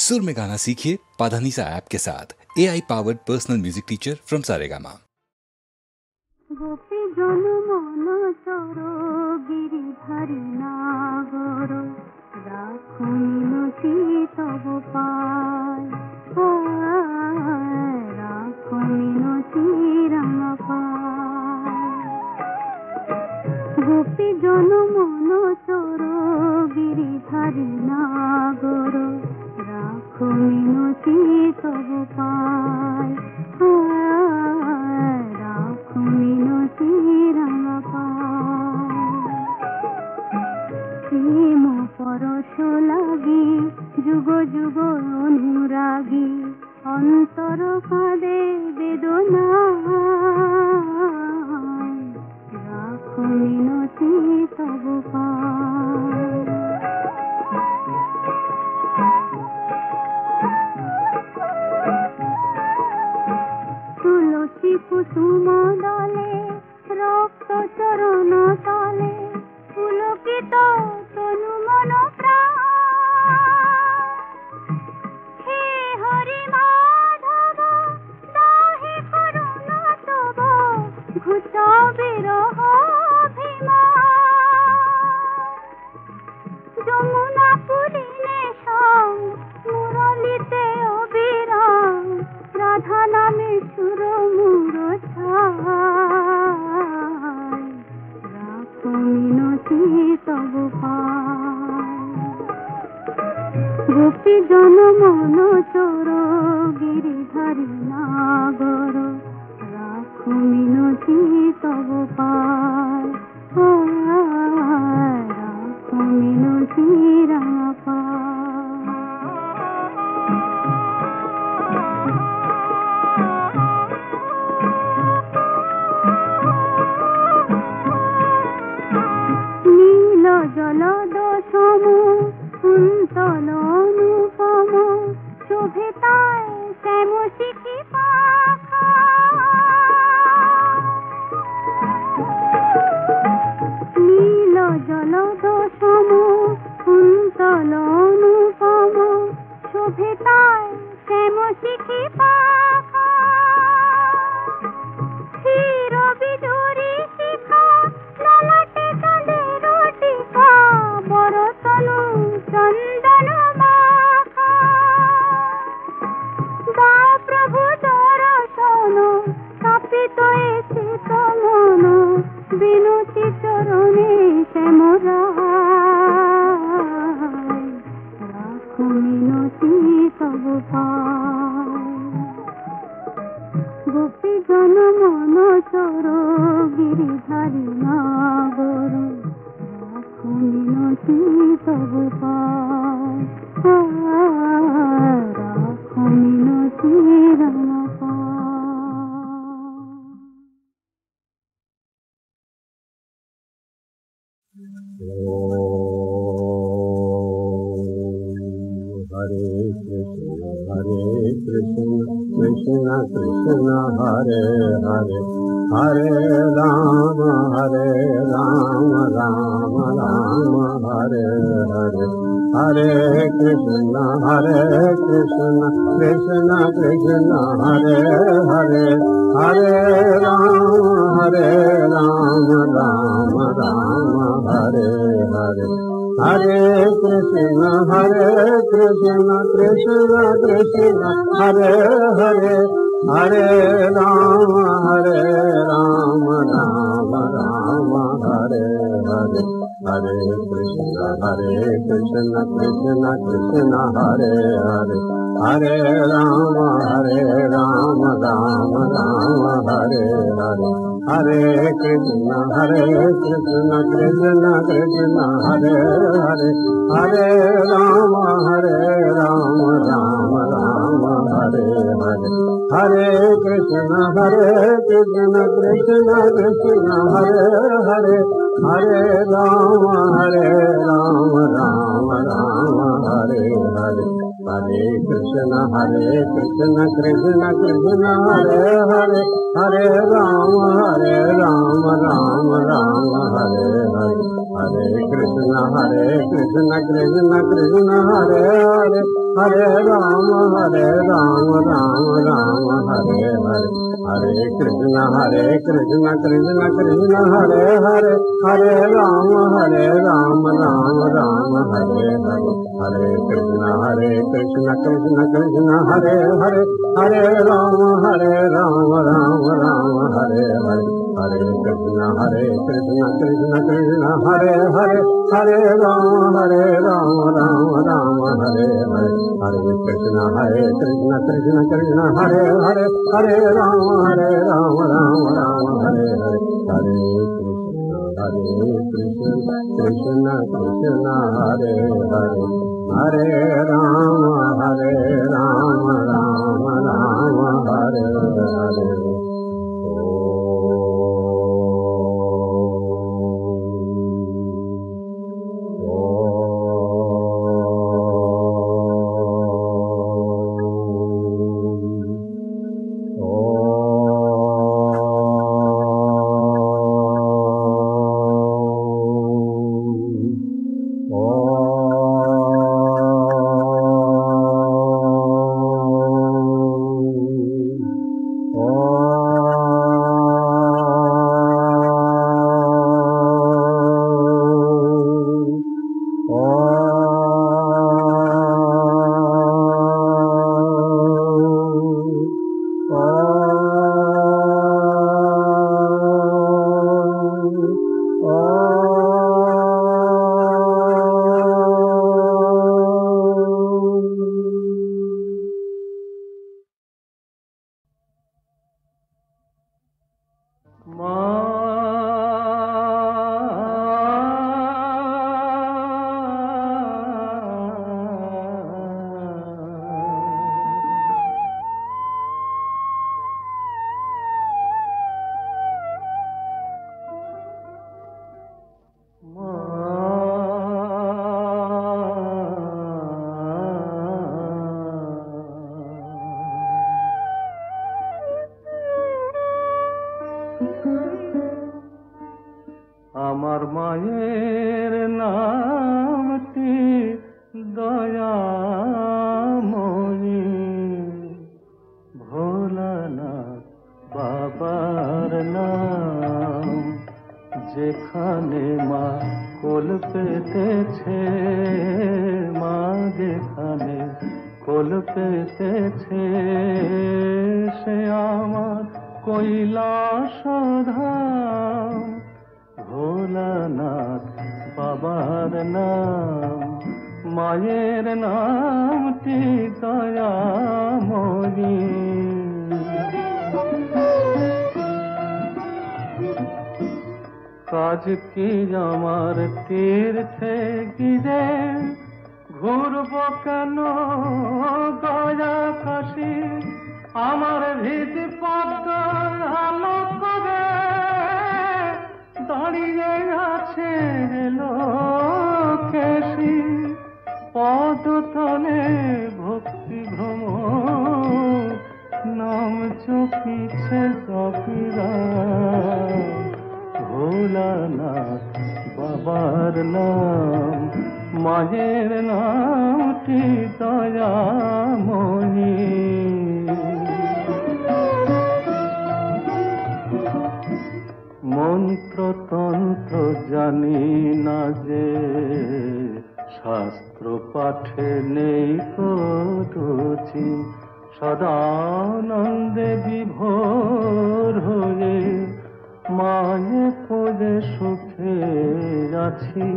सुर में गाना सीखिए पाधानीसा ऐप के साथ। AI powered personal music teacher from Saregama. गोपी जन मन चरो गिरिधारी नागर राखो मिनती तब पाय राखो मिनती राम पाय। गोपी जन मन चरो गिरिधारी नागर राखो मिनती तब पाय राखो मिनती राम पाय। प्रेम परश লাগি যুগ যুগ অনুরাগী অন্তর কাঁদে বেদনা রাখো মিনতি তব পায়। তুলসী কুসুম দলে রক্ত চরণ তলে পুলকিত তনু মন প্রাণ। হে হরি মাধব দাহে করুণ তব ঘুচ বিরহ অভিমান। যমুনা পুরী নেশম মুরলিতে অবিরাম রাধা নামে সুর মুর ছায় রাখো মিনতি তব পায়। গোপী জন মন চোর গিরিধারী নাগর রাখো মিনতি তব পায় রাখো মিনতি রাম পায়। নীল জলদ সম কুন্তল অনুপম শোভে তাই শ্যাম শিখি পাখা। নীল জলদ সম কুন্তল অনুপম শোভে তাই শ্যাম শিখি পাখা। ক্ষীর বিদুরী শিখা ললাটে চাঁদের টিকা বরতনু চন্দন মাখা। দাও প্রভু দর্শন তাপিত এ চিত মন বিনতি চরণে শ্যামরায় রাখো মিনতি তব পায়। গোপী জন মন চর গিরিধারী নাগর রাখো মিনতি তব পায় রাখো মিনতি রাম हरे कृष्ण कृष्ण कृष्ण हरे हरे हरे राम राम राम हरे हरे। हरे कृष्ण कृष्ण कृष्ण हरे हरे हरे राम राम राम हरे हरे। हरे कृष्ण कृष्ण कृष्ण हरे हरे हरे राम राम राम हरे हरे। हरे कृष्ण कृष्ण कृष्ण हरे हरे हरे राम राम राम हरे हरे। हरे कृष्ण कृष्ण कृष्ण हरे हरे हरे राम राम राम हरे हरे। हरे Krishna Krishna Krishna Hare Hare Hare Rama, Rama Rama, Hare Hare. Hare Krishna, Krishna Krishna, Hare Hare. Hare Rama, Rama Rama, Hare Hare. Hare Krishna, Krishna Krishna, Hare Hare. Hare Rama, Rama Rama, Hare Hare. Hare Krishna, Krishna Krishna, Hare Hare. Hare Rama, Rama Rama, Hare Hare. Hare Krishna, Krishna Krishna, Hare Hare. Hare Rama, Rama Rama, Hare Hare. Hare Krishna, Krishna Krishna, Hare Hare. Hare Rama, Rama Rama, Hare Hare. Hare Krishna, Krishna Krishna, Hare Hare. Hare Rama, Rama Rama, Hare Hare. Hare Krishna, Krishna Krishna, Hare Hare. Hare Rama, Rama Rama, Hare Hare. আমার মায়ের নামটি দয়াময়ী, ভোলানাথ বাবার নাম। যেখানে মা কোল পেতেছে, মা যেখানে কোল পেতেছে, সে আমার কৈলাস ধাম। ভোলানাথ বাবার নাম, মায়ের নামটি দয়াময়ী। কাজ কি আমার তীর্থে গিরে, ঘুরব কেন গয়া কাশী। আমার হৃদ পদ্ম আলো করে দাঁড়িয়ে আছে লোকেশী। পদতলে ভক্তি ভ্রমর, নাম চকিছে কপিরা। ভোলানাথ বাবার নাম, মায়ের নামটি দয়াময়ী। মন্ত্রতন্ত্র জানি না যে, শাস্ত্র পাঠে নেই রুচি। সদানন্দে বিভোর হয়ে মায়ে পদে সুখে আছি।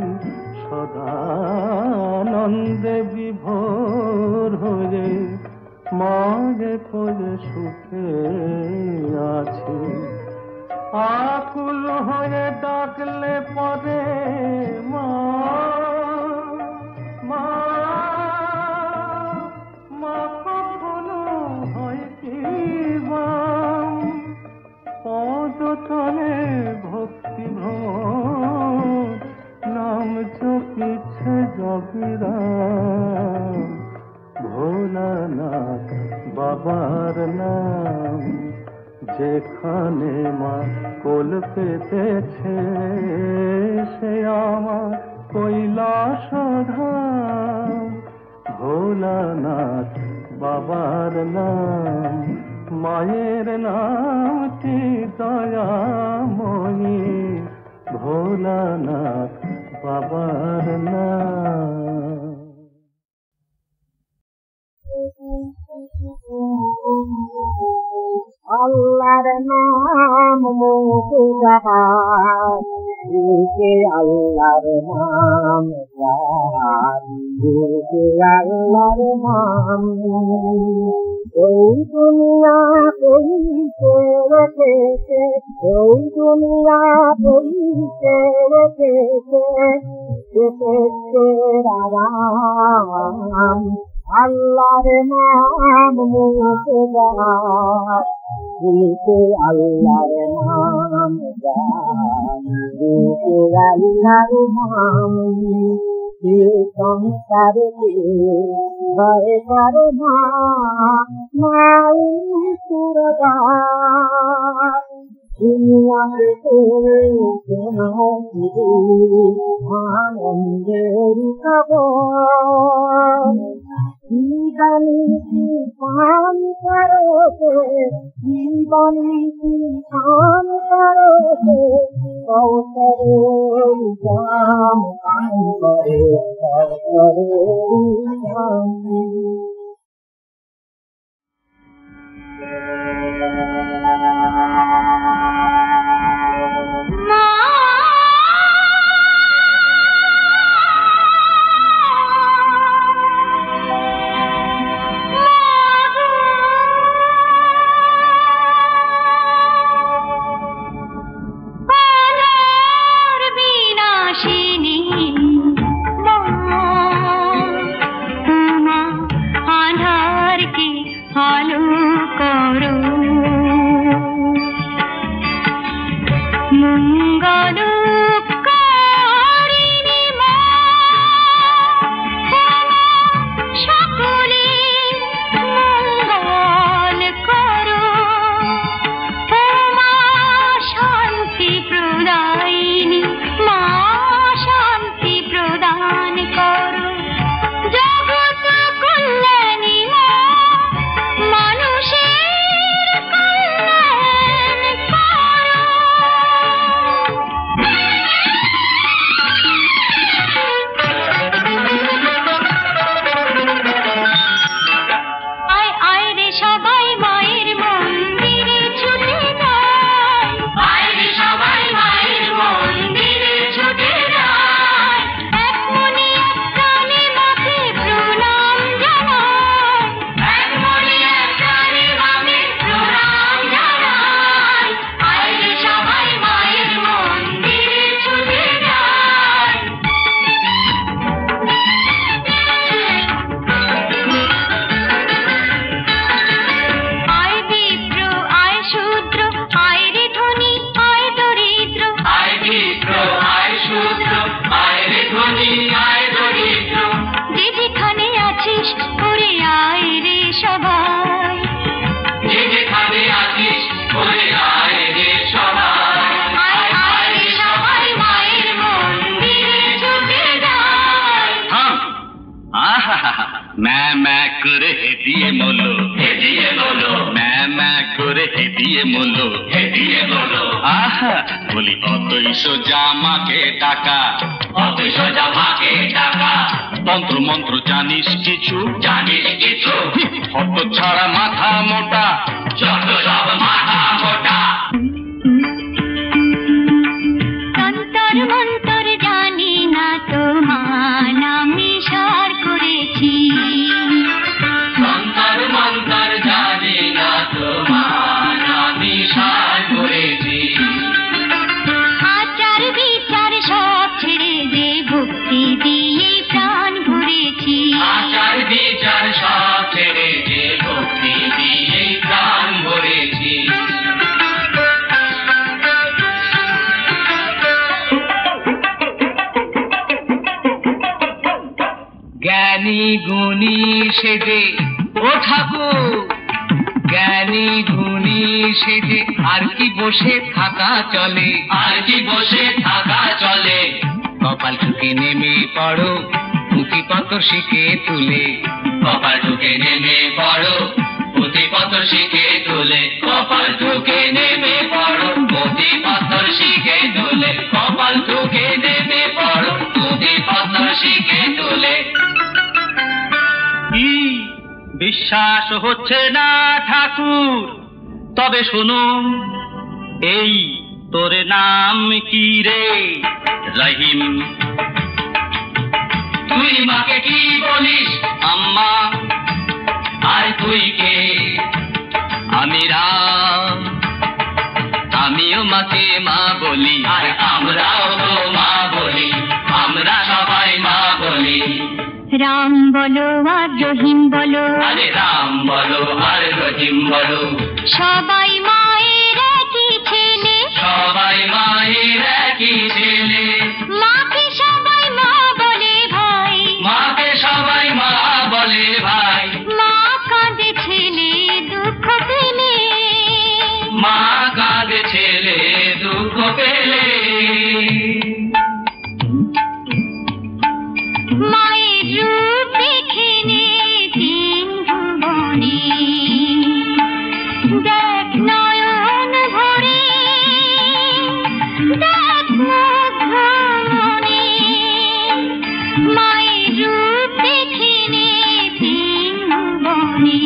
সদানন্দে বিভোর হয়ে মায়ে পদে সুখে আছি। আকুল হয়ে ডাকলে পরে মা, মা, মা কখনো হয় কি বাম। পদতলে ভক্তি ভ্রমর, ভোলানাথ বাবার নাম। যেখানে মা কোল পেতেছে সে আমার কৈলাস ধাম। ভোলানাথ বাবার নাম, মায়ের নামটি দয়াময়ী। ভোলানাথ বাবার নাম। আল্লাহর নাম মুকুদার, বুকে আল্লাহর নাম যার, বুকে আল্লাহর নাম। ওই দুনিয়া কইতে রেখেছে, ওই দুনিয়া কইতে রেখেছে, রেখেছে রাম। আল্লাহর নাম মুকুদার, বুকে আল্লাহর নাম যার, বুকে আল্লাহর নাম। সংসারকে ভয় করে না, নাই সুরদার। দুনিয়াতে আনন্দের খবর, জীবনী পান করতে, জীবনী পান করতে, কৌশলের জাম পান করে, কৌশলের জাম। मैं करे हेदिए मोलो, हेदिए मोलो, मैं करे हेदिए मोलो, हेदिए मोलो। आहा बोली অতই সোজা আমাকে টাকা, অতই সোজা আমাকে টাকা। তন্ত্র মন্ত্র জানিস কিছু, জানিস কিছু? হত ছাড়া মাথা মোটা, যত সব মাথা মোটা। তন্তর মন্তর জানি না তোমার আমি সার করেছি। তন্তর মন্তর জানি না তোমার আমি সার করেছি। আচার বিচার সব ছেড়ে দে ভক্তি দিয়ে প্রাণ ভরেছি। আচার বিচার সব ছেড়ে দে ভক্তি দিয়ে প্রাণ ভরেছি। জ্ঞানী গুণী সেজে ও ঠাকুর, জ্ঞানী গুণী সেজে আর কি বসে থাকা চলে, আর কি বসে থাকা চলে। কপাল ঠুকে নেমে পড়ো, পুঁথিপত্র শিখে তুলে, কপাল ঠুকে নেমে পড়ো, পুঁথিপত্র শিখে তুলে, কপাল ঠুকে নেমে পড়ো, পুঁথিপত্র শিখে তুলে, কপাল ঠুকে নেমে পড়ো, পুঁথিপত্র শিখে তুলে। কি বিশ্বাস হচ্ছে না ঠাকুর? তবে শোনো, এই তোর নাম কি রে? রহিম। তুই মাকে কি বলিস? আম্মা। আর তুই কে? আমি রাম। আমিও মাকে মা বলি, আর আমরাও তো মা বলি, আমরা সবাই মা বলি। রাম বলো আর রহিম বলো, আরে রাম বলো আর রহিম বলো, সবাই মায়ের একই ছেলে, সবাই মায়ের একই ছেলে। মাকে সবাই মা বলে ভাই, মাকে সবাই মা বলে ভাই। মা কাঁদে ছেলে দুঃখ পেলে, মা কাঁদে ছেলে দুঃখ পেলে। মায়ের রূপ দেখে নে তিন ভুবনে, দেখ নয়ন ভরে, দেখ মুগ্ধ মনে। মায়ের রূপ দেখে নে তিন ভুবনে।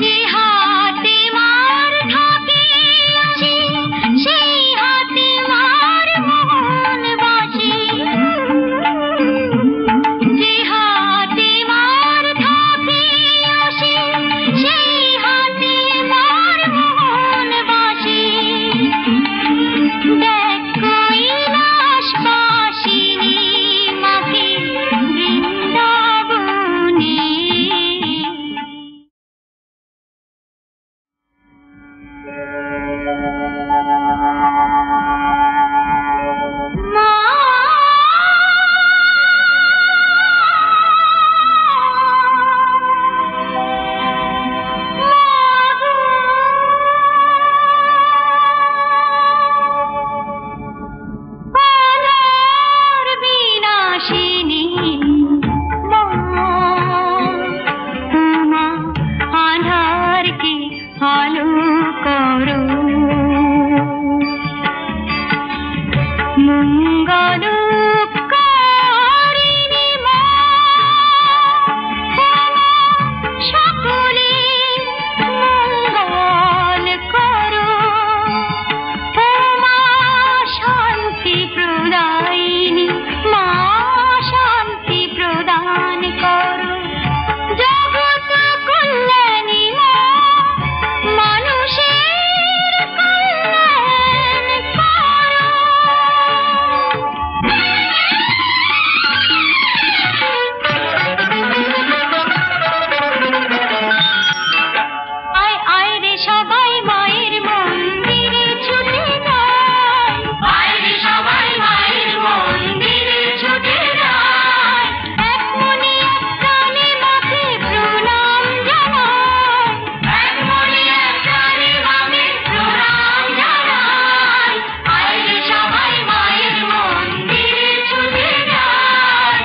যে হাতে মার থাকে আসে, সেই হাতে মার মোহন বাসে। যে হাতে মার থাকে আসে, সেই হাতে মার মোহন বাসে। দেখ কৈলাসবাসিনী মাকে বৃন্দাবনে। মা আধার বিনাশিনী মা, মা আধারকে আলো করো, মঙ্গলকারিণী মা, সকলে মঙ্গল করো। মা শান্তি প্রদায়িনী মা, শান্তি প্রদান করো। জগৎ কল্যাণী মা, মানুষের কল্যাণ করো। আয় আয় রে সবাই মায়ের মন্দিরে ছুটে যায়, আয় রে সবাই মায়ের মন্দিরে ছুটে যায়। এক মনে এক প্রাণে মাকে প্রণাম জানায়, এক মনে এক প্রাণে মাকে প্রণাম জানায়। আয় রে সবাই মায়ের মন্দিরে ছুটে যায়।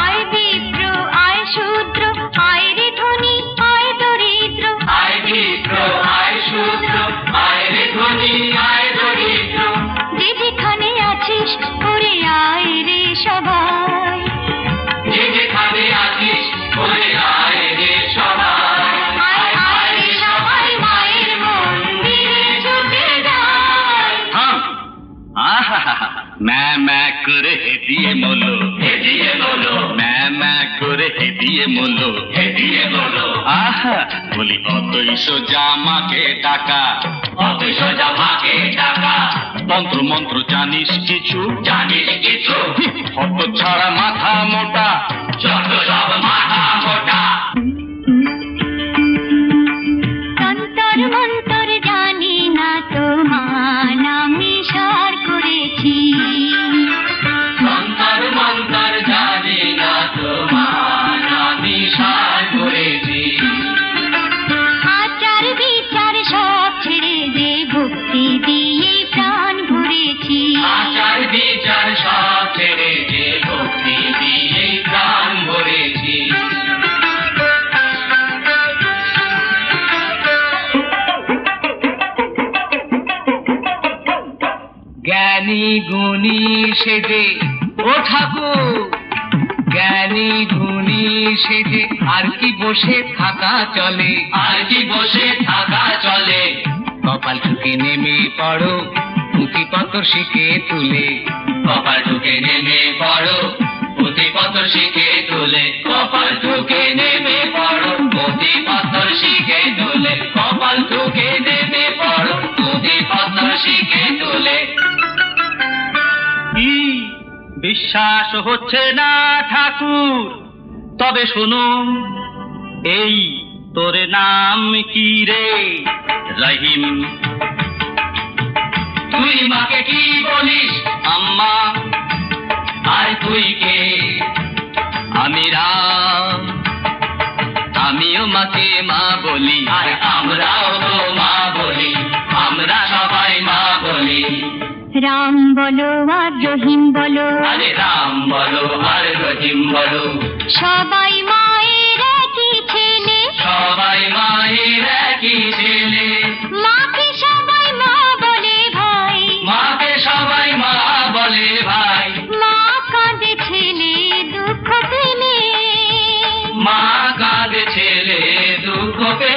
আয় বিপ্র আয় শূদ্র, আয় রে ধনী আয় দরিদ্র, আয় বিপ্র আয় শূদ্র, আয় রে ধনী আয় দরিদ্র। যে যেখানে আছিস ওরে আয় রে সবাই। যে যেখানে আছিস ওরে আয় রে সবাই। আয় আয় রে সবাই মায়ের মন্দিরে ছুটে যায়। থাম। আহা, ম্যা করে হেদিয়ে বলো, হেদিয়ে বলো, ম্যা করে হেদিয়ে বলো, হেদিয়ে বলো। আহা, বলি অতই সোজা মাকে টাকা, অতই সোজা মাকে টাকা। তন্ত্র মন্ত্র জানিস কিছু, জানিস কিছু? হত ছাড়া মাথা মোটা, যত সব মাথা মোটা। জ্ঞানী গুণী সেজে ও ঠাকুর, জ্ঞানী গুণী সেজে আর কি বসে থাকা চলে, আর কি বসে থাকা চলে। কপাল ঠুকে নেমে পড়ো পুঁথিপত্র শিখে তুলে, কপাল ঠুকে নেমে পড়ো পুঁথিপত্র শিখে তুলে, কপাল ঠুকে নেমে পড়ো পুঁথিপত্র শিখে তুলে, কপাল ঠুকে নেমে পড়ো পুঁথিপত্র শিখে তুলে। কি বিশ্বাস হচ্ছে না ঠাকুর? তবে শুনুন, এই তোর নাম কি রে? রহিম। তুই মাকে কি বলিস? আম্মা। আর তুই কে? আমি রাম। আমিও মাকে মা বলি, আর আমরাও তো মা বলি, আমরা সবাই মা বলি। রাম বলো আর রহিম বলো, আরে রাম বলো আর রহিম বলো, সবাই মায়ের একই ছেলে, সবাই মায়ের একই ছেলে। মাকে সবাই মা বলে ভাই, মাকে সবাই মা বলে ভাই। মা কাঁদে ছেলে দুঃখ পেলে, মা কাঁদে ছেলে দুঃখ পেলে।